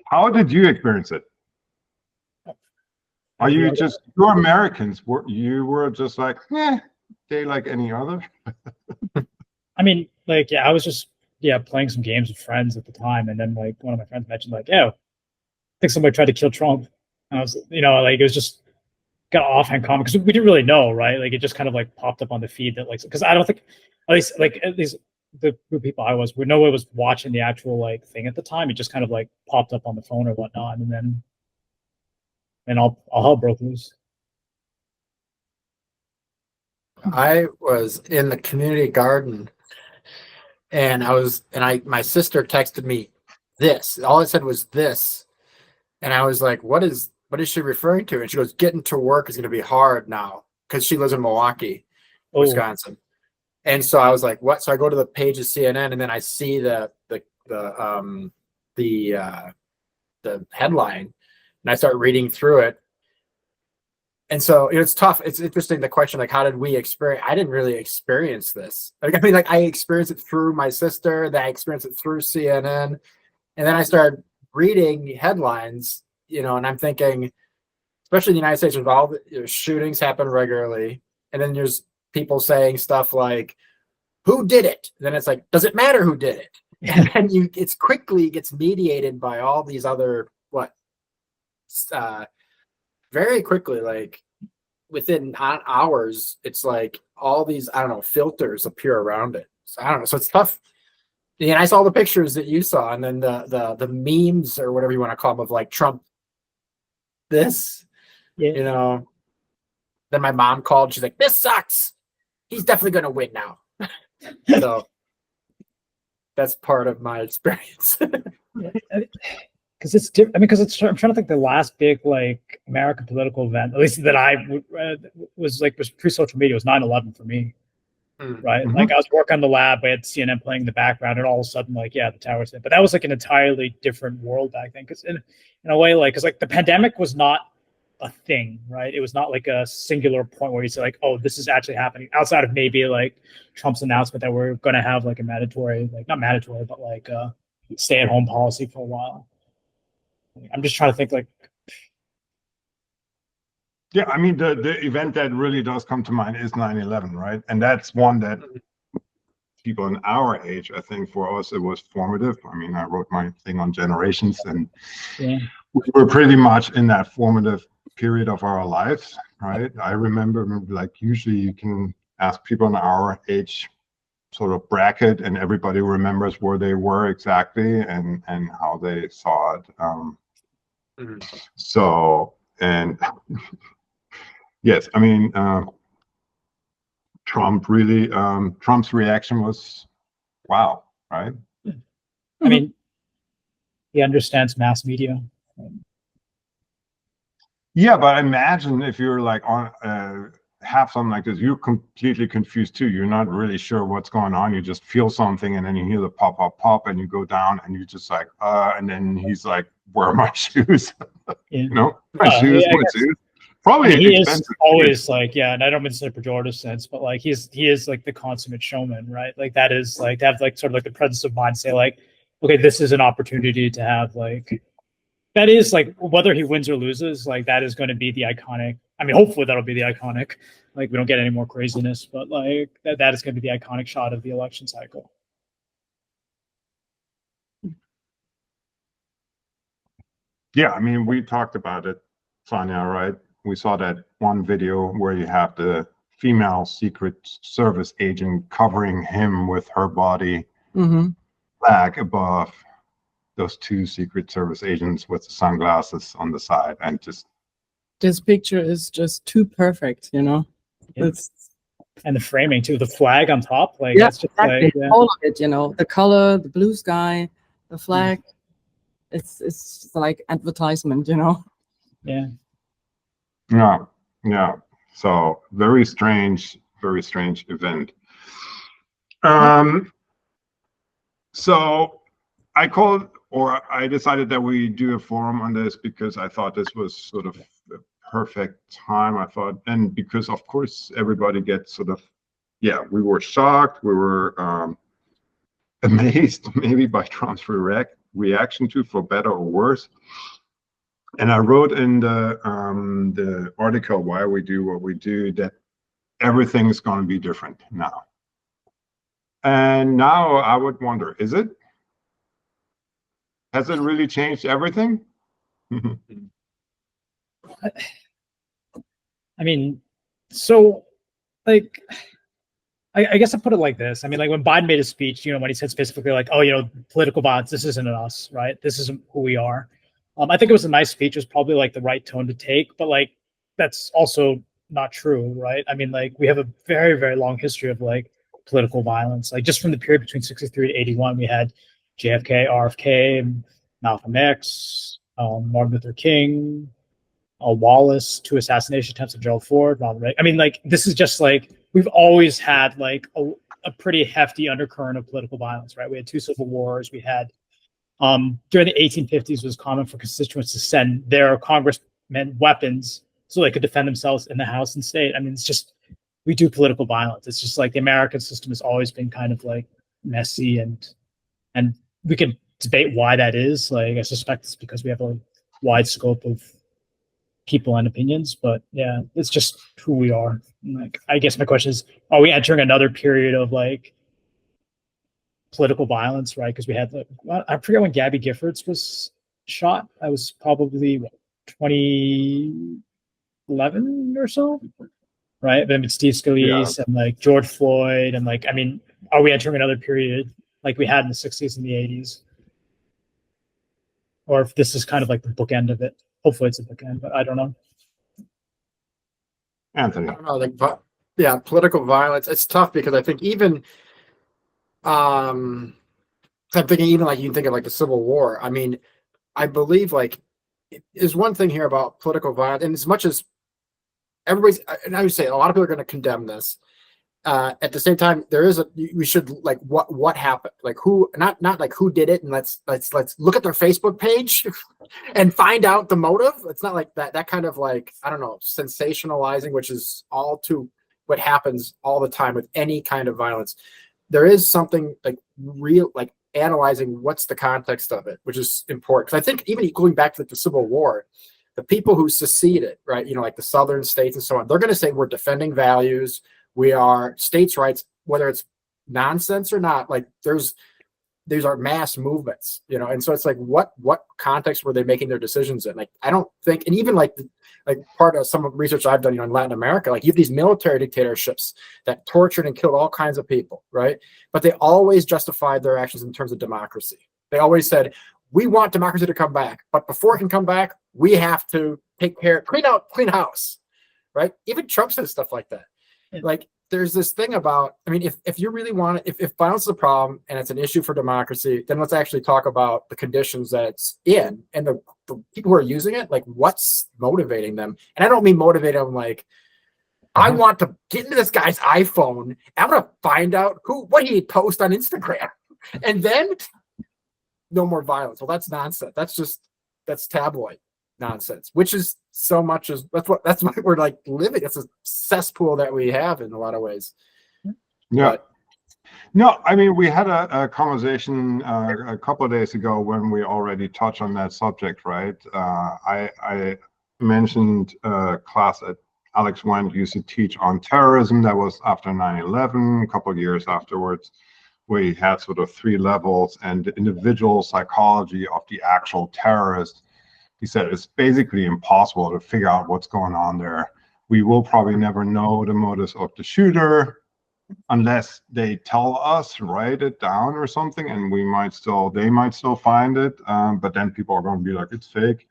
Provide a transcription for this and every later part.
How did you experience it? Are you just, you're Americans, you were just like, day like any other? I mean, like, yeah, I was just, playing some games with friends at the time. And then, like, one of my friends mentioned, like, I think somebody tried to kill Trump. And I was, like, it was just got offhand comment because we didn't really know, right? Like, it just kind of like popped up on the feed that, like, because I don't think, at least the group of people I was, no one was watching the actual, like, thing at the time. It just kind of, like, popped up on the phone or whatnot. And all hell broke loose. I was in the community garden, and my sister texted me this. All it said was this, and I was like, "What is she referring to?" And she goes, "Getting to work is going to be hard now," because she lives in Milwaukee, Wisconsin. And so I was like, "What?" So I go to the page of CNN, and then I see the headline, and I start reading through it. And so it's tough. It's interesting, the question, like, how did we experience? I didn't really experience this. Like, I mean, like, I experienced it through my sister, then I experienced it through CNN. And then I started reading headlines, and I'm thinking, especially in the United States, with all the shootings happen regularly. And then there's people saying stuff like, who did it? And then it's like, does it matter who did it? And then it's quickly gets mediated by all these other, very quickly, like within hours, it's like all these, I don't know, filters appear around it. So I don't know. So it's tough. And I saw the pictures that you saw, and then the memes or whatever you want to call them of like Trump this, Then my mom called. She's like, "This sucks. He's definitely going to win now." So that's part of my experience. Because it's different. I mean, I'm trying to think the last big like American political event, at least that I was pre-social media, was 9/11 for me. Right. Mm-hmm. Like I was working on the lab, I had CNN playing in the background, and all of a sudden, like, the towers hit. But that was like an entirely different world back then. Because in a way, like, because like the pandemic was not a thing, right? It was not like a singular point where you say like, oh, this is actually happening, outside of maybe like Trump's announcement that we're going to have like a mandatory, like not mandatory, but like stay-at-home policy for a while. I'm just trying to think like. Yeah, I mean, the event that really does come to mind is 9/11, right? And that's one that people in our age, I think for us, it was formative. I mean, I wrote my thing on generations, and we were pretty much in that formative period of our lives, right? I remember like usually you can ask people in our age sort of bracket, and everybody remembers where they were exactly and how they saw it. So, and yes, I mean, Trump really, Trump's reaction was, wow, right? I mean, he understands mass media. Yeah, but imagine if you're like on have something like this, you're completely confused too. You're not really sure what's going on. You just feel something, and then you hear the pop, pop, pop, and you go down, and you're just like, and then he's like, "Where are my shoes?" My shoes, my shoes. Probably he expensive. Is always like, and I don't mean to say pejorative sense, but like he is like the consummate showman, right? Like that is like to have like sort of like the presence of mind, say like, okay, this is an opportunity to have like. That is like whether he wins or loses, like that is going to be the iconic. I mean, hopefully that'll be the iconic. Like we don't get any more craziness, but like that is going to be the iconic shot of the election cycle. Yeah, I mean, we talked about it, Sonja, right? We saw that one video where you have the female Secret Service agent covering him with her body flag above those two Secret Service agents with the sunglasses on the side, and just this picture is just too perfect, It's and the framing too, the flag on top, like that's just exactly. like all of it, the color, the blue sky, the flag. It's like advertisement, Yeah. So very strange event. So I decided that we do a forum on this because I thought this was sort of the perfect time. I thought, and because of course everybody gets sort of, we were shocked, we were amazed maybe by Trump's reaction to, for better or worse. And I wrote in the article why we do what we do that everything is going to be different now. And now I would wonder, is it? Has it really changed everything? I mean, so like, I guess I put it like this. I mean, like when Biden made his speech, when he said specifically like, oh, political violence, this isn't us, right? This isn't who we are. I think it was a nice speech. It was probably like the right tone to take, but like, that's also not true, right? I mean, like we have a very, very long history of like political violence. Like just from the period between 63 to 81, we had JFK, RFK, Malcolm X, Martin Luther King, Wallace, 2 assassination attempts of Gerald Ford, Ronald Reagan. I mean, like this is just like we've always had like a pretty hefty undercurrent of political violence, right? We had 2 civil wars. We had during the 1850s, it was common for constituents to send their congressmen weapons so they could defend themselves in the House and state. I mean, it's just we do political violence. It's just like the American system has always been kind of like messy, and we can debate why that is. Like I suspect it's because we have a wide scope of people and opinions, but yeah, it's just who we are. Like I guess my question is, are we entering another period of like political violence, right? Because we had I forget when Gabby Giffords was shot. I was probably 2011 or so, right? Then it's Steve Scalise and like George Floyd, and like I mean, are we entering another period like we had in the 60s and the 80s? Or if this is kind of like the bookend of it. Hopefully it's a bookend, but I don't know. Anthony. I don't know, like, yeah, political violence. It's tough because I think even, I'm thinking even like you can think of like the Civil War. I mean, I believe like there's one thing here about political violence, and as much as everybody's, and I would say a lot of people are going to condemn this. At the same time, we should like what happened, like who, not like who did it, and let's look at their Facebook page and find out the motive. It's not like that kind of like, I don't know, sensationalizing, which is all too what happens all the time with any kind of violence. There is something like real, like analyzing what's the context of it, which is important. Because I think even going back to the Civil War, the people who seceded, right, like the southern states and so on, they're going to say we're defending values. We are states' rights, whether it's nonsense or not. Like these are mass movements, and so it's like what context were they making their decisions in? Like I don't think, and even like part of some of the research I've done, in Latin America, like you have these military dictatorships that tortured and killed all kinds of people, right? But they always justified their actions in terms of democracy. They always said, we want democracy to come back, but before it can come back, we have to take care, clean house, right? Even Trump says stuff like that. Like there's this thing about, I mean, if you really want to, if violence is a problem and it's an issue for democracy, then let's actually talk about the conditions that it's in and the people who are using it, like what's motivating them. And I don't mean motivate them like, I want to get into this guy's iPhone. I'm going to find out what he posts on Instagram. And then no more violence. Well, that's nonsense. That's tabloid nonsense, which is so much as that's what we're like living. It's a cesspool that we have in a lot of ways. Yeah. No, I mean, we had a conversation a couple of days ago when we already touched on that subject, right? I mentioned a class that Alex Wendt used to teach on terrorism. That was after 9/11, a couple of years afterwards, where he had sort of 3 levels and the individual psychology of the actual terrorist. He said it's basically impossible to figure out what's going on there. We will probably never know the motives of the shooter unless they tell us, write it down or something, and they might still find it, but then people are going to be like, it's fake.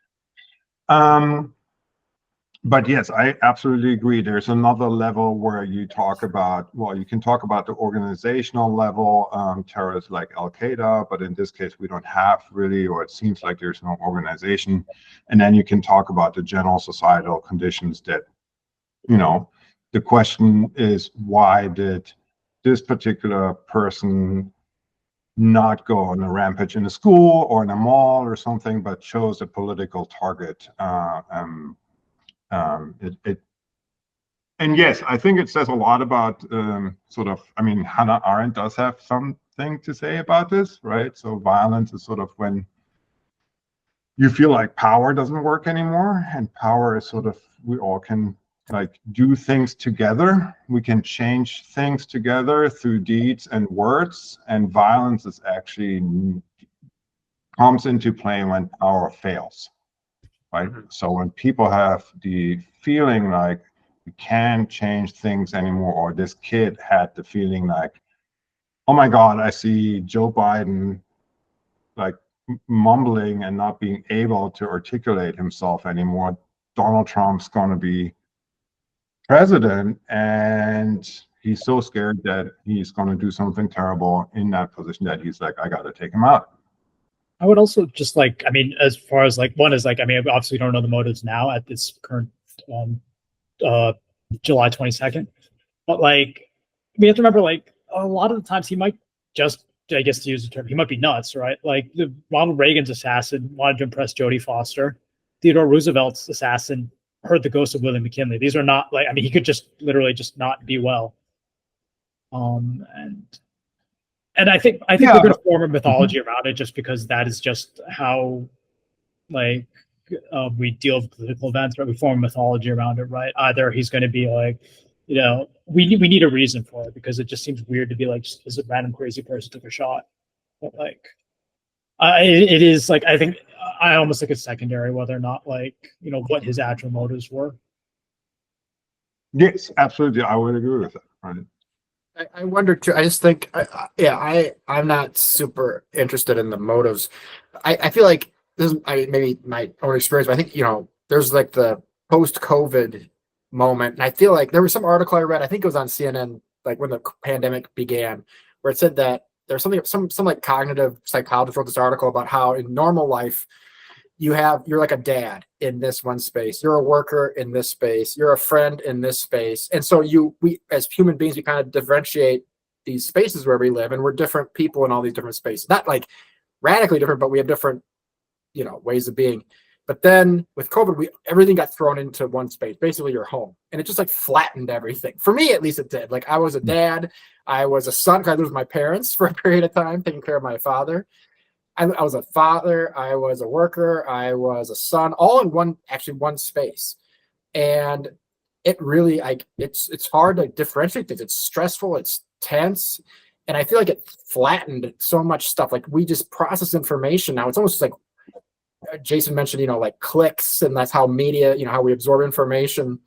But yes, I absolutely agree. There's another level where you talk about, well, you can talk about the organizational level, terrorists like Al-Qaeda, but in this case, we don't have really, or it seems like there's no organization. And then you can talk about the general societal conditions that, the question is, why did this particular person not go on a rampage in a school or in a mall or something, but chose a political target? And yes, I think it says a lot about I mean, Hannah Arendt does have something thing to say about this, right? So violence is sort of when you feel like power doesn't work anymore, and power is sort of, we all can like do things together. We can change things together through deeds and words, and violence is actually comes into play when power fails, right? So when people have the feeling like we can't change things anymore, or this kid had the feeling like, oh my God, I see Joe Biden like mumbling and not being able to articulate himself anymore. Donald Trump's going to be president, and he's so scared that he's going to do something terrible in that position that he's like, I got to take him out. I would also just like, I mean, as far as like, one is like, I mean, obviously we don't know the motives now at this current July 22nd, but like, we have to remember, like, a lot of the times he might just, I guess to use the term, he might be nuts, right? Like the Ronald Reagan's assassin wanted to impress Jodie Foster. Theodore Roosevelt's assassin heard the ghost of William McKinley. These are not like, I mean, he could just literally just not be well. And I think we're going to form a mythology around it, just because that is just how, like, we deal with political events, right? We form a mythology around it, right? Either he's going to be like, you know, we need a reason for it, because it just seems weird to be like, just because a random crazy person took a shot. But like, it is like, I think I almost think it's secondary whether or not, like, you know, what his actual motives were. Yes, absolutely. I would agree with that. Right. I wonder too. I just think, I'm not super interested in the motives. I feel like this is maybe my own experience, but I think, you know, there's like the post-COVID moment, and I feel like there was some article I read, I think it was on CNN, like when the pandemic began, where it said that there's something, some like cognitive psychologist wrote this article about how in normal life you're like a dad in this one space, you're a worker in this space, you're a friend in this space, and so we as human beings, we kind of differentiate these spaces where we live, and we're different people in all these different spaces, not like radically different, but we have different, you know, ways of being. But then with COVID, everything got thrown into one space, basically your home, and it just like flattened everything. For me, at least, it did. Like, I was a dad, I was a son, because I lived with my parents for a period of time, taking care of my father. I was a father, I was a worker, I was a son, all in one space. And it really, it's hard to differentiate things. It's stressful, it's tense, and I feel like it flattened so much stuff. Like, we just process information now. It's almost like Jason mentioned, you know, like clicks, and that's how media, you know, how we absorb information.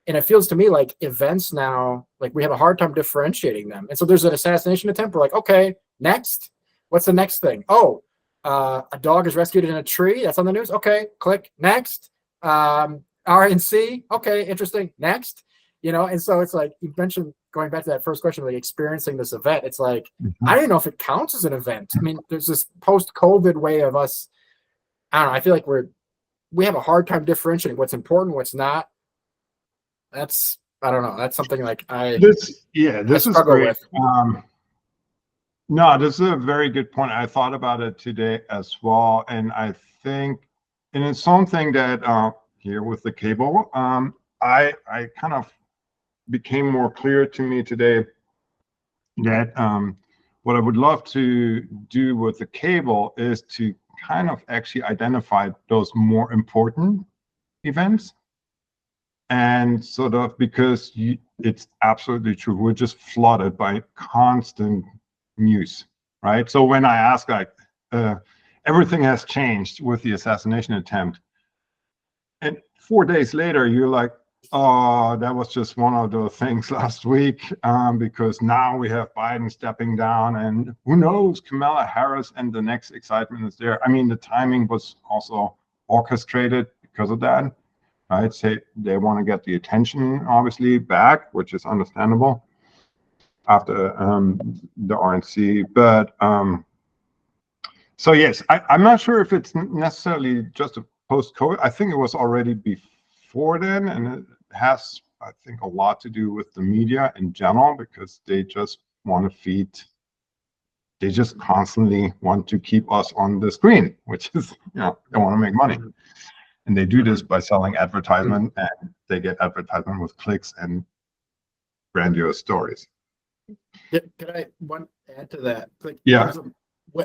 And it feels to me like events now, like we have a hard time differentiating them. And so there's an assassination attempt. We're like, okay, next, what's the next thing? Oh, a dog is rescued in a tree. That's on the news. Okay, click. Next. RNC. Okay, interesting. Next. You know, and so it's like you mentioned, going back to that first question, like experiencing this event. It's like, I don't even know if it counts as an event. I mean, there's this post-COVID way of us. I don't know. I feel like we have a hard time differentiating what's important, what's not. I don't know. That's something like this is great. with. No, this is a very good point. I thought about it today as well, and I think, and it's something that here with the Kable, I kind of became more clear to me today that what I would love to do with the Kable is to kind of actually identify those more important events. And sort of, because it's absolutely true, we're just flooded by constant news, right? So when I ask, like, everything has changed with the assassination attempt, and 4 days later you're like, oh, that was just one of those things last week, because now we have Biden stepping down, and who knows, Kamala Harris, and the next excitement is there. I mean, the timing was also orchestrated because of that. Right, say they want to get the attention, obviously, back, which is understandable after the RNC. But so yes, I'm not sure if it's necessarily just a post-COVID. I think it was already before then, and it has, I think, a lot to do with the media in general, because they just want to feed. They just constantly want to keep us on the screen, which is, you know, they want to make money. And they do this by selling advertisement, and they get advertisement with clicks and grandiose stories. Could I add to that? Like, Yeah.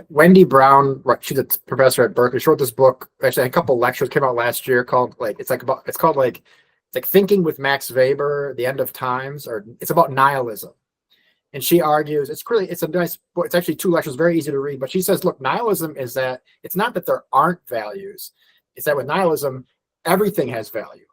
Wendy Brown, she's a professor at Berkeley. She wrote this book. Actually, a couple lectures came out last year called it's like Thinking with Max Weber, The End of Times, or it's about nihilism. And she argues it's a nice book. It's actually 2 lectures, very easy to read. But she says, look, nihilism is that it's not that there aren't values. It's that with nihilism, everything has value.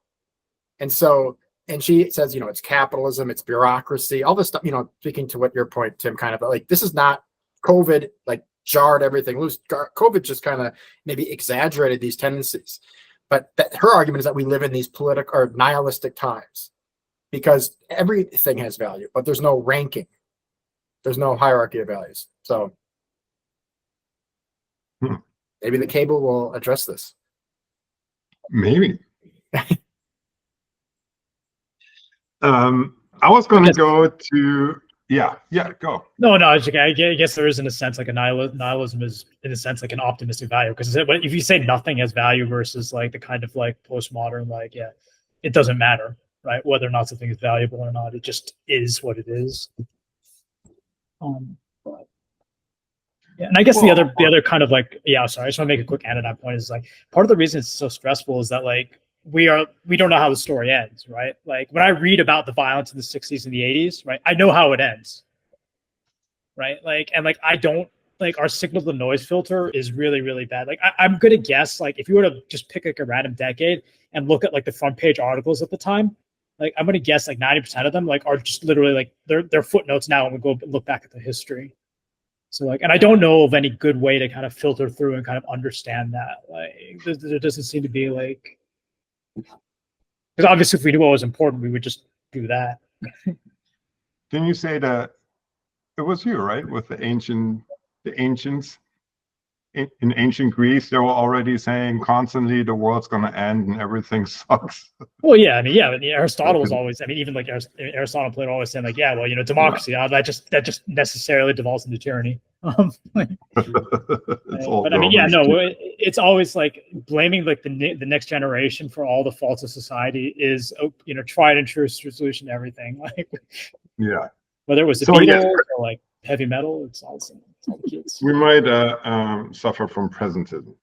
And she says, it's capitalism, it's bureaucracy, all this stuff, speaking to what your point, Tim, kind of like, this is not COVID, like jarred everything loose. COVID just kind of maybe exaggerated these tendencies. But her argument is that we live in these political or nihilistic times because everything has value, but there's no ranking. There's no hierarchy of values. So maybe the Kable will address this. Maybe. I was going to go to, go. No, I guess there is, in a sense, like a nihilism is, in a sense, like an optimistic value. Because if you say nothing has value versus like the kind of like postmodern, like, it doesn't matter, right? Whether or not something is valuable or not, it just is what it is. But, yeah, and I guess the other kind of like, sorry, I just want to make a quick end on that point is like, part of the reason it's so stressful is that like, we don't know how the story ends, right? Like when I read about the violence in the 60s and the 80s, right, I know how it ends, right? Like, and like, I don't, like, our signal to noise filter is really, really bad. Like I'm going to guess, like, if you were to just pick like a random decade and look at like the front page articles at the time, like I'm going to guess like 90% of them like are just literally like they're footnotes now and we go look back at the history. So like, and I don't know of any good way to kind of filter through and kind of understand that. Like there doesn't seem to be like, because obviously if we knew what was important, we would just do that. Didn't you say that it was you, right? With the ancients in ancient Greece, they were already saying constantly the world's going to end and everything sucks. Well, yeah, I mean, Aristotle was always, I mean, even like Aristotle and Plato always saying like, democracy, that just necessarily devolves into tyranny. But I mean, it's always like blaming like the next generation for all the faults of society is, tried and true solution to everything. Like, whether it was the Beatles or like heavy metal, it's all the kids. We might suffer from presentism.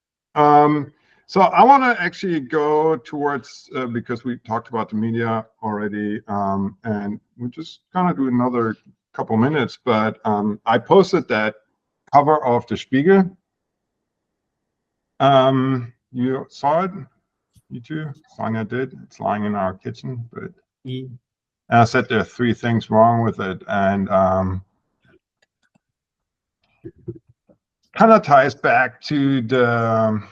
So I want to actually go towards, because we talked about the media already, and we just kind of do another couple minutes, but I posted that cover of the Spiegel. You saw it? You too? Sonja did. It's lying in our kitchen, but I said there are 3 things wrong with it, and kind of ties back to the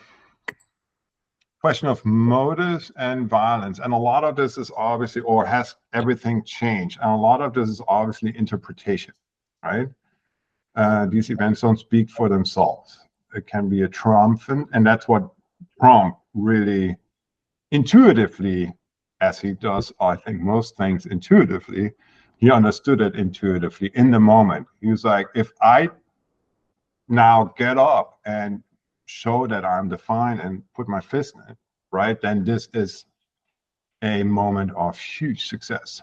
question of motives and violence. And a lot of this is obviously, or has everything changed? And a lot of this is obviously interpretation, right? These events don't speak for themselves. It can be a triumphant, and that's what Trump really intuitively, as he does, I think, most things intuitively, he understood it intuitively in the moment. He was like, if I now get up and show that I'm defiant and put my fist in it, right, then this is a moment of huge success.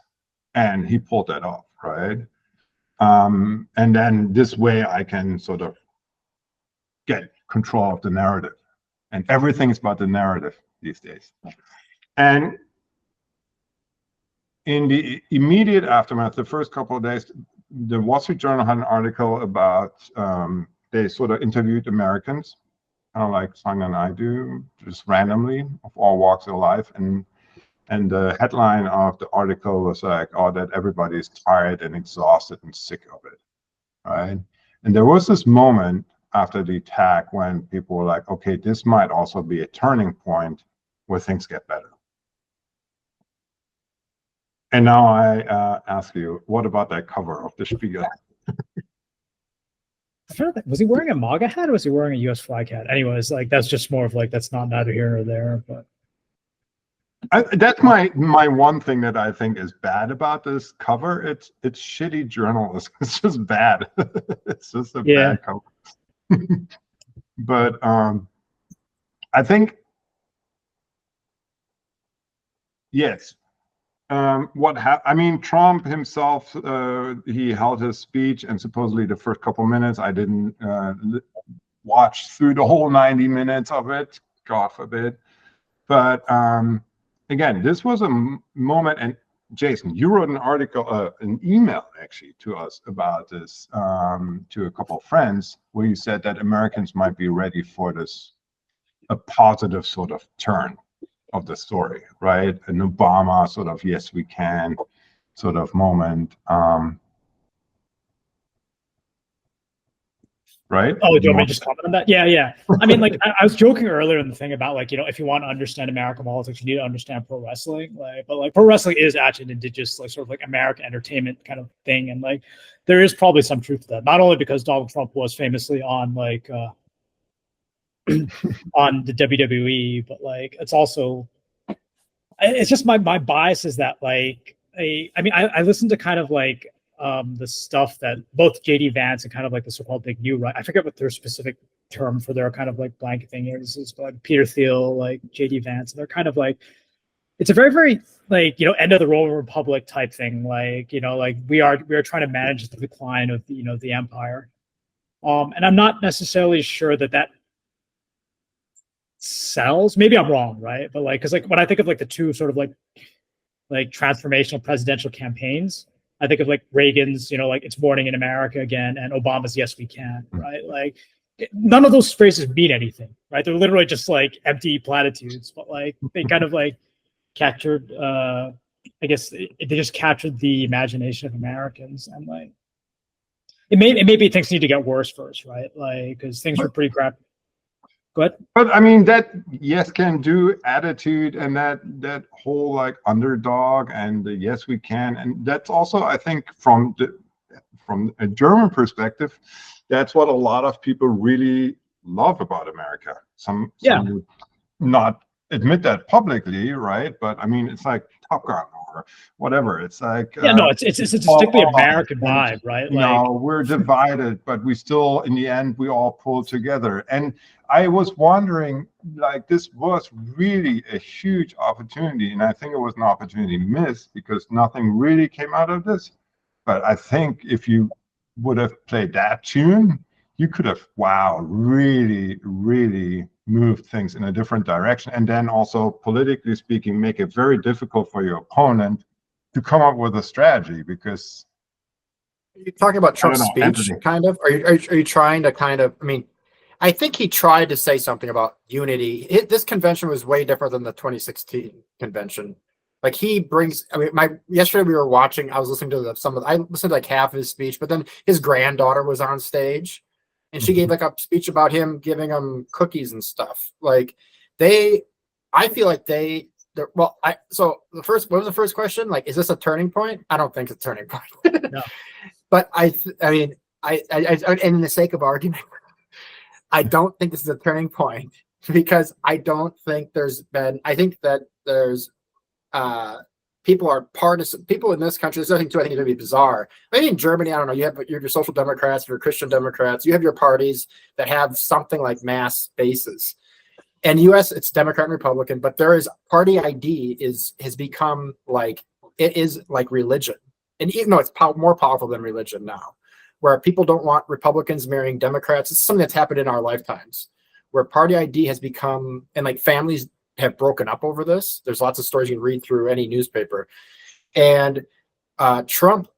And he pulled that off, right? And then this way I can sort of get control of the narrative. And everything is about the narrative these days. And in the immediate aftermath, the first couple of days, the Wall Street Journal had an article about, they sort of interviewed Americans, kind of like Sonja and I do, just randomly, of all walks of life. And the headline of the article was like, oh, that everybody's tired and exhausted and sick of it, right? And there was this moment after the attack when people were like, okay, this might also be a turning point where things get better. And now I ask you, what about that cover of the Spiegel? Was he wearing a MAGA hat or was he wearing a US flag hat? Anyways, like that's just more of like, that's not neither here nor there, but. That's my one thing that I think is bad about this cover. It's shitty journalism. It's just bad. It's just a bad cover. But I think, yes, what happened? I mean, Trump himself, he held his speech, and supposedly the first couple minutes, I didn't watch through the whole 90 minutes of it, God forbid. But again, this was a moment, and Jason, you wrote an article, an email actually to us about this, to a couple of friends, where you said that Americans might be ready for this, a positive sort of turn of the story, right? An Obama sort of yes we can sort of moment. Right? Oh, do you want me to just comment on that? Yeah. I mean, like, I was joking earlier in the thing about, like, if you want to understand American politics, you need to understand pro wrestling. Like, but like, pro wrestling is actually an indigenous, like, sort of like American entertainment kind of thing, and like, there is probably some truth to that. Not only because Donald Trump was famously on like on the WWE, but like, it's also, it's just my bias is that like I listen to kind of like the stuff that both JD Vance and kind of like the so-called big new right. I forget what their specific term for their kind of like blanket thing is, but like Peter Thiel, like JD Vance, and they're kind of like, it's a very, very like, end of the Roman Republic type thing. Like, like we are trying to manage the decline of the empire. And I'm not necessarily sure that sells. Maybe I'm wrong, right? But like, because like when I think of like the two sort of like transformational presidential campaigns, I think of like Reagan's, like It's Morning in America Again, and Obama's Yes We Can, right? Like, none of those phrases mean anything, right? They're literally just like empty platitudes, but like they kind of like captured, I guess they just captured the imagination of Americans, and like it may be things need to get worse first, right? Like, because things were pretty crap. Go ahead. But I mean, that yes can do attitude, and that whole like underdog and the yes we can, and that's also, I think, from a German perspective, that's what a lot of people really love about America. Some would not admit that publicly, right? But I mean, it's like Top Gun or whatever. It's like it's a distinctly American vibe, right? Like, we're divided, but we still, in the end, we all pull together. And I was wondering, like, this was really a huge opportunity, and I think it was an opportunity missed because nothing really came out of this. But I think if you would have played that tune, you could have, really, really moved things in a different direction. And then also, politically speaking, make it very difficult for your opponent to come up with a strategy, because... Are you talking about Trump's speech, Anthony, kind of? Are you trying to kind of... I mean, I think he tried to say something about unity. This convention was way different than the 2016 convention. Like, he brings... I mean, yesterday we were watching... I was listening to I listened to like half of his speech, but then his granddaughter was on stage, and she gave like a speech about him giving them cookies and stuff. Like, I feel like so what was the first question? Like, is this a turning point? I don't think it's a turning point. No. But I mean, and in the sake of argument, I don't think this is a turning point, because I don't think I think that there's people are partisan. People in this country, there's nothing too, I think it's going to be bizarre. Maybe in Germany, I don't know, you have your social democrats, your Christian Democrats, you have your parties that have something like mass bases. In the US, it's Democrat and Republican, but there is party ID has become like, it is like religion. And even though it's more powerful than religion now, where people don't want Republicans marrying Democrats. It's something that's happened in our lifetimes, where party ID has become, and like families have broken up over this. There's lots of stories you can read through any newspaper. And Trump,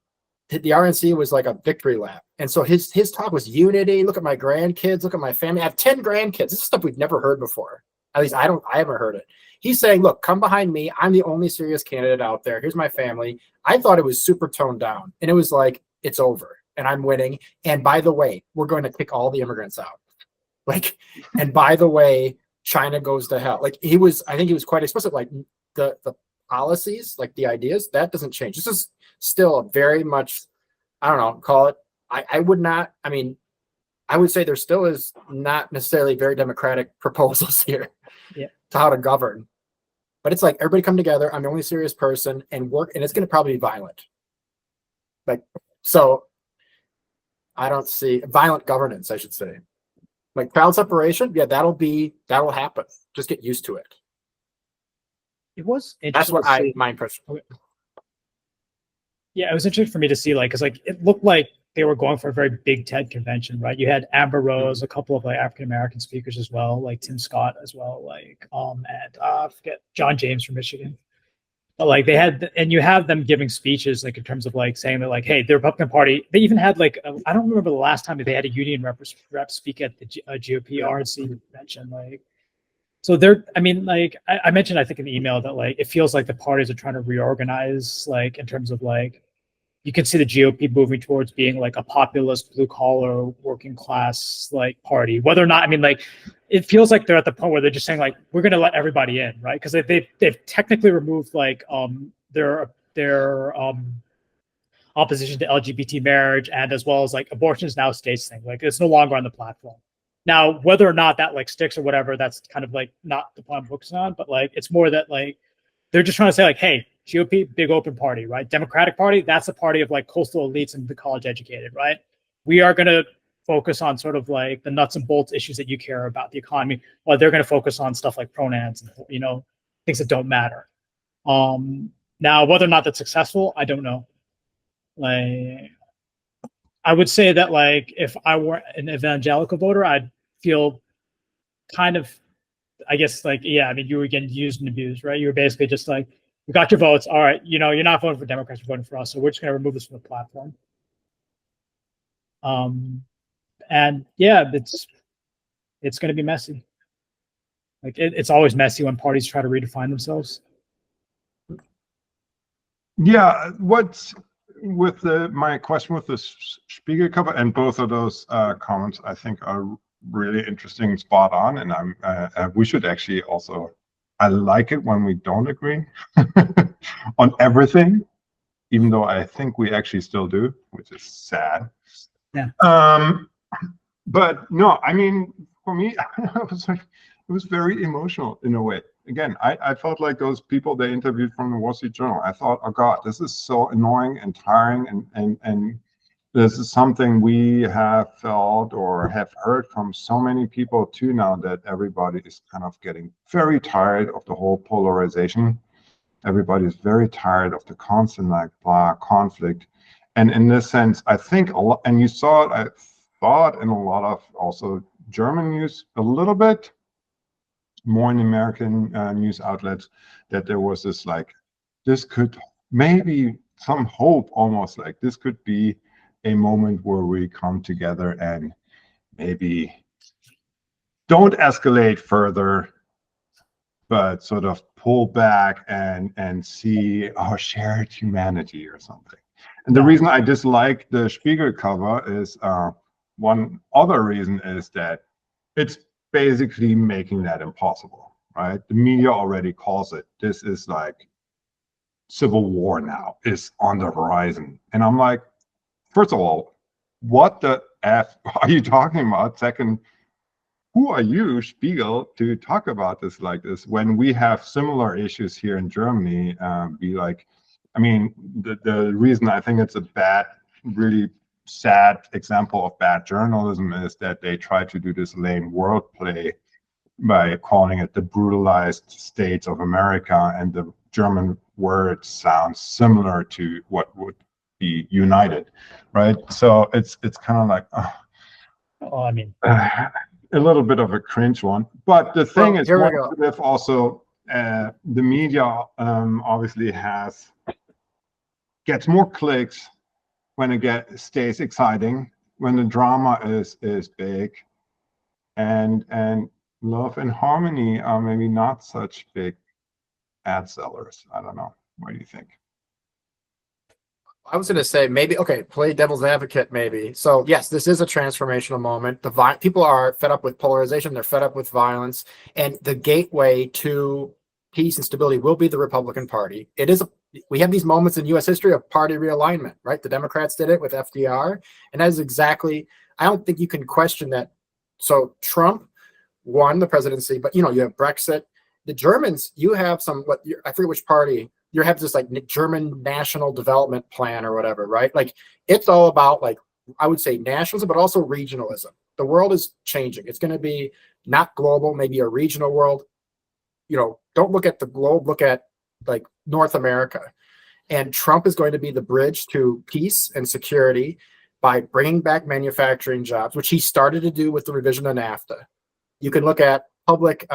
the RNC was like a victory lap. And so his talk was unity. Look at my grandkids. Look at my family. I have 10 grandkids. This is stuff we've never heard before. At least I haven't heard it. He's saying, look, come behind me. I'm the only serious candidate out there. Here's my family. I thought it was super toned down. And it was like, it's over and I'm winning. And by the way, we're going to kick all the immigrants out. Like, and by the way, China goes to hell. Like, I think he was quite explicit. Like, the policies, like the ideas, that doesn't change. This is still a very much, I don't know, call it. I would not, I mean, I would say there still is not necessarily very democratic proposals here to how to govern. But it's like, everybody come together. I'm the only serious person, and work, and it's going to probably be violent. Like, so I don't see violent governance, I should say. Like child separation, that'll happen. Just get used to it. It was That's what my impression. Okay. Yeah, it was interesting for me to see, like, because like it looked like they were going for a very big TED convention, right? You had Amber Rose, a couple of like African American speakers as well, like Tim Scott as well, like and I forget John James from Michigan. But like they had, and you have them giving speeches, like in terms of like saying that, like, hey, the Republican Party. They even had like I don't remember the last time that they had a union rep speak at the GOP RNC convention, like. So they're, I mean, like I mentioned, I think in the email that like it feels like the parties are trying to reorganize, like in terms of like you can see the GOP moving towards being like a populist, blue collar, working class like party. Whether or not, I mean, like it feels like they're at the point where they're just saying like we're going to let everybody in, right? Because they've technically removed like their opposition to LGBT marriage, and as well as like abortion is now a states thing. Like it's no longer on the platform. Now, whether or not that like sticks or whatever, that's kind of like not the point I'm focusing on, but like it's more that like they're just trying to say like, hey, GOP, big open party, right? Democratic Party, that's the party of like coastal elites and the college educated, right? We are going to focus on sort of like the nuts and bolts issues that you care about, the economy, while they're going to focus on stuff like pronouns and, you know, things that don't matter. Now, whether or not that's successful, I don't know. Like, I would say that like if I were an evangelical voter, I'd feel kind of, I guess, like, yeah, I mean, you were getting used and abused, right? You were basically just like, we got your votes. All right, you know, you're not voting for Democrats, you're voting for us. So we're just going to remove this from the platform. And yeah, it's going to be messy. Like it's always messy when parties try to redefine themselves. Yeah, what's with my question with the Spiegel cover, and both of those comments I think are really interesting, spot on, and we should actually also, I like it when we don't agree on everything, even though I think we actually still do, which is sad. Yeah. But no, I mean, for me, it was very emotional in a way. Again, I felt like those people they interviewed from the Wall Street Journal. I thought, oh God, this is so annoying and tiring, and this is something we have felt or have heard from so many people too now, that everybody is kind of getting very tired of the whole polarization. Everybody is very tired of the constant like conflict. And in this sense, I think a lot, and you saw it, I thought in a lot of also German news, a little bit more in American news outlets, that there was this like, this could maybe some hope, almost like this could be a moment where we come together and maybe don't escalate further, but sort of pull back and see our shared humanity or something. And the reason I dislike the Spiegel cover is one other reason is that it's basically making that impossible, right? The media already calls it. This is like civil war now, is on the horizon. And I'm like, first of all, what the F are you talking about? Second, who are you, Spiegel, to talk about this like this when we have similar issues here in Germany? Be like, I mean, the reason I think it's a bad, really sad example of bad journalism is that they try to do this lame wordplay by calling it the brutalized states of America, and the German word sounds similar to what would be united, right? So it's kind of like, I mean, a little bit of a cringe one. But the thing is, with also the media obviously gets more clicks when it stays exciting, when the drama is big, and Love and Harmony are maybe not such big ad sellers. I don't know. What do you think? I was going to say maybe, okay, play devil's advocate maybe. So yes, this is a transformational moment. People are fed up with polarization. They're fed up with violence. And the gateway to peace and stability will be the Republican Party. We have these moments in U.S. history of party realignment, right? The Democrats did it with FDR. And that is exactly, I don't think you can question that. So Trump won the presidency, but you have Brexit. The Germans, you have I forget which party. You have this like German National Development Plan or whatever, right? Like it's all about like, I would say nationalism, but also regionalism. The world is changing. It's going to be not global, maybe a regional world. Don't look at the globe, look at like North America. And Trump is going to be the bridge to peace and security by bringing back manufacturing jobs, which he started to do with the revision of NAFTA. You can look at Public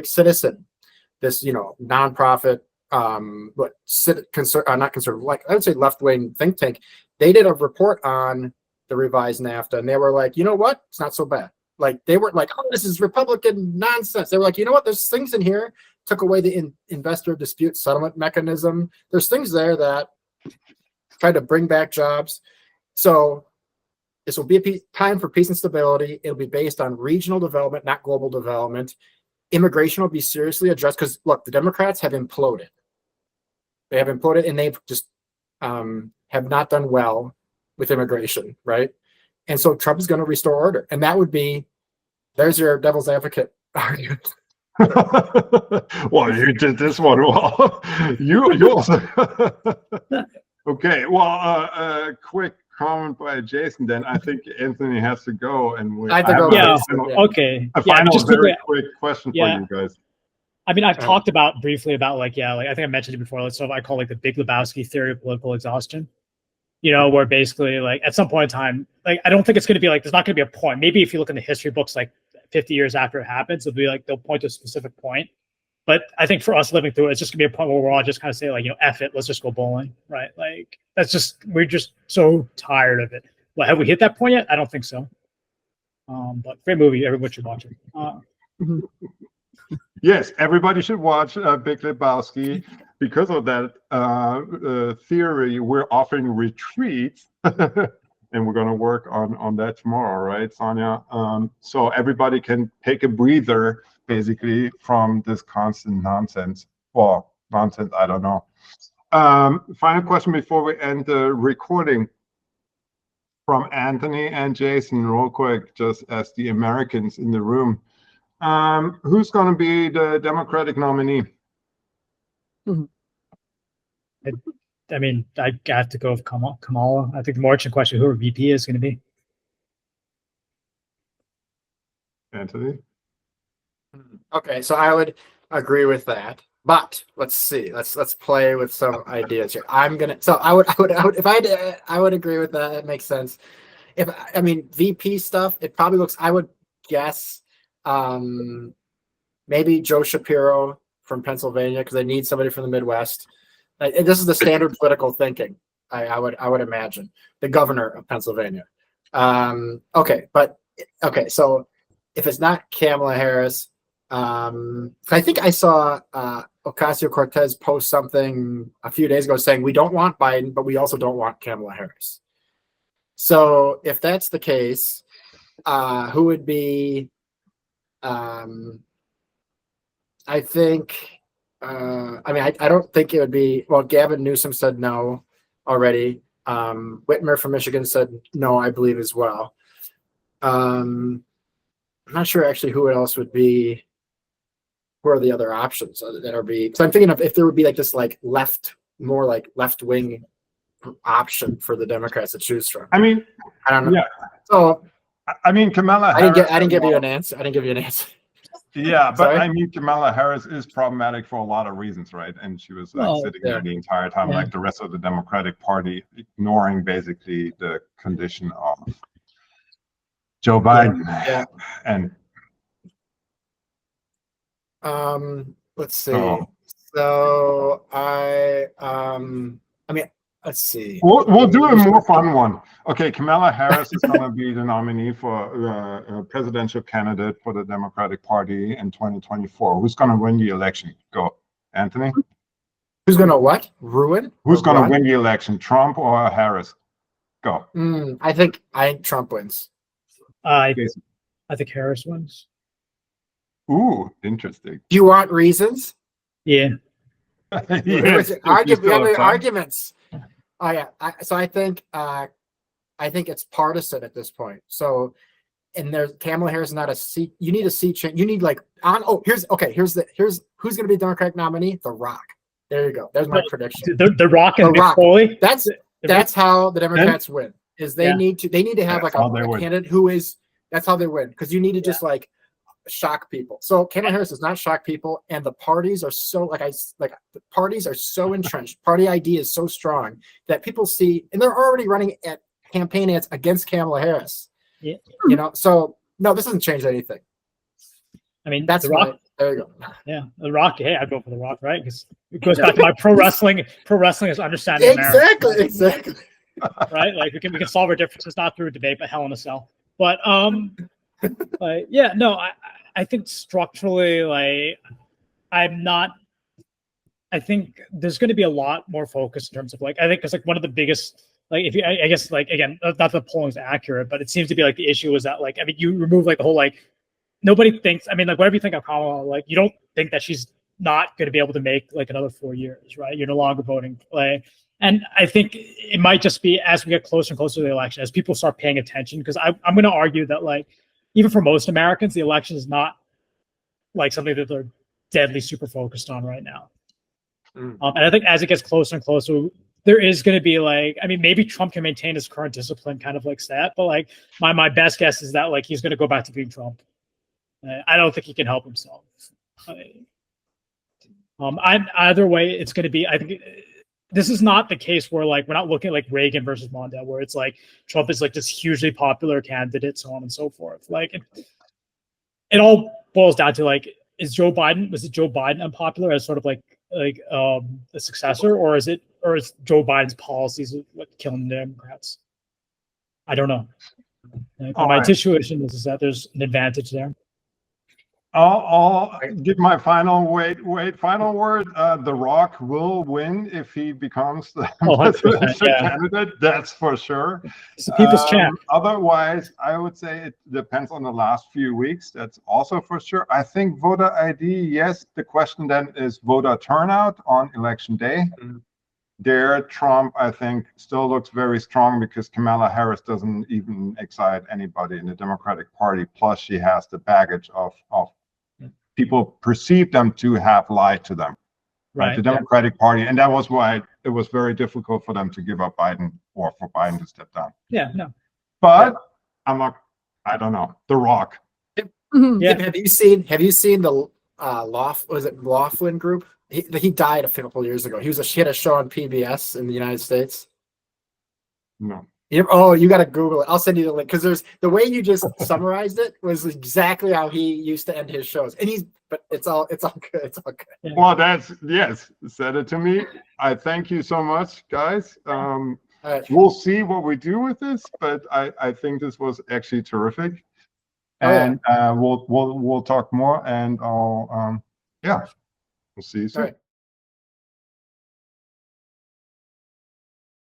Citizen, this nonprofit, not conservative, like I would say left-wing think tank. They did a report on the revised NAFTA, and they were like, you know what, it's not so bad. Like they weren't like, oh, this is Republican nonsense. They were like, you know what, there's things in here. Took away the investor dispute settlement mechanism. There's things there that try to bring back jobs. So this will be a time for peace and stability. It'll be based on regional development, not global development. Immigration will be seriously addressed because, look, the Democrats have imploded. They have imploded, and they've just have not done well with immigration, right? And so Trump is going to restore order. And that would be, there's your devil's advocate argument. Well, you did this one well. You also okay. Well, quick comment by Jason. Then I think Anthony has to go, and I have to go. Okay. A final, very quick question for you guys. I mean, I've talked about briefly about I think I mentioned it before. So I call the Big Lebowski theory of political exhaustion. Where basically at some point in time, I don't think it's going to be there's not going to be a point. Maybe if you look in the history books 50 years after it happens, it'll be they'll point to a specific point. But I think for us living through it, it's just gonna be a point where we're all just kind of say F it, let's just go bowling, right? We're just so tired of it. Well, have we hit that point yet? I don't think so. But great movie, everyone should watch it. Yes, everybody should watch Big Lebowski. Because of that theory, we're offering retreats. And we're going to work on that tomorrow, right, Sonja? So everybody can take a breather, basically, from this constant nonsense. Well, nonsense, I don't know. Final question before we end the recording from Anthony and Jason, real quick, just as the Americans in the room. Who's going to be the Democratic nominee? I mean, I got to go with Kamala. I think the more interesting question, who her VP is going to be. Anthony? Okay, so I would agree with that. But let's see. Let's play with some ideas here. I would agree with that. It makes sense. VP stuff, it probably looks, I would guess maybe Joe Shapiro from Pennsylvania, because they need somebody from the Midwest. This is the standard political thinking. I would imagine the governor of Pennsylvania. Okay, so if it's not Kamala Harris, I think I saw Ocasio-Cortez post something a few days ago saying we don't want Biden, but we also don't want Kamala Harris. So if that's the case, who would be? I think. I don't think it would be. Well, Gavin Newsom said no already. Whitmer from Michigan said no, I believe, as well. I'm not sure actually who else would be. Who are the other options that are be? So I'm thinking of if there would be this more left wing option for the Democrats to choose from. I mean, I don't know. Yeah. So Kamala Harris. I didn't give you an answer. Yeah, but Sorry? Kamala Harris is problematic for a lot of reasons, right? And she was sitting there the entire time, like the rest of the Democratic Party, ignoring basically the condition of Joe Biden. Yeah. And let's see. So let's see. We'll do a more fun one. Okay, Kamala Harris is going to be the nominee for a presidential candidate for the Democratic Party in 2024. Who's going to win the election? Go, Anthony. Who's going to what? Ruin? Who's going to win the election, Trump or Harris? Go. I think Trump wins. I think Harris wins. Ooh, interesting. Do you want reasons? Yeah. Yes, arguments. Oh yeah. So I think it's partisan at this point. So, and there's Kamala Harris is not a seat. You need a seat change. You need here's who's going to be the Democratic nominee? The Rock. There you go. There's my prediction. The Rock and Mick Foley. That's how the Democrats win. Is they need to have a candidate who is. That's how they win, because you need to just shock people. So Kamala Harris does not shock people, and the parties are so the parties are so entrenched. Party ID is so strong that people see, and they're already running at campaign ads against Kamala Harris. Yeah. You know, so no, this doesn't change anything. I mean, That's The Rock. there you go. Yeah, The Rock. Hey, I'd go for The Rock, right? Because it goes back to my pro wrestling. Pro wrestling is understanding America. Exactly. Right? Like we can solve our differences not through a debate, but Hell in a Cell. But yeah, no, I think structurally, like I'm not. I think there's going to be a lot more focus in terms of like I think because like one of the biggest like if you I guess like again not that the polling is accurate, but it seems to be like the issue is that like I mean you remove like the whole like nobody thinks I mean like whatever you think of Kamala, like you don't think that she's not going to be able to make like another 4 years, right? You're no longer voting like. And I think it might just be as we get closer and closer to the election, as people start paying attention, because I'm going to argue that like even for most Americans, the election is not like something that they're deadly super focused on right now. And I think as it gets closer and closer, there is going to be like, I mean, maybe Trump can maintain his current discipline kind of like that, but like my best guess is that like he's going to go back to being Trump. I don't think he can help himself. Either way, it's going to be, I think this is not the case where like we're not looking at like Reagan versus Mondale, where it's like Trump is like this hugely popular candidate, so on and so forth. Like it all boils down to like, was it Joe Biden unpopular as sort of like a successor, or is Joe Biden's policies like killing the Democrats? I don't know. My intuition is that there's an advantage there. I'll give my final final word. The Rock will win if he becomes the presidential candidate. That's for sure. It's the people's champ. Otherwise, I would say it depends on the last few weeks. That's also for sure. I think voter ID, yes. The question then is voter turnout on election day. There, Trump, I think, still looks very strong because Kamala Harris doesn't even excite anybody in the Democratic Party. Plus, she has the baggage of people perceive them to have lied to them, right? The Democratic Party, and that was why it was very difficult for them to give up Biden or for Biden to step down. Yeah, no. But I'm not. I don't know. The Rock. Yeah. Have you seen the Laughlin group? He died a couple years ago. He had a show on PBS in the United States. No. Oh, you got to Google it. I'll send you the link because there's the way you just summarized it was exactly how he used to end his shows. And but it's all good. It's all good. Yeah. Well, said it to me. I thank you so much, guys. We'll see what we do with this, but I think this was actually terrific. And we'll talk more, and I'll we'll see you soon. All right.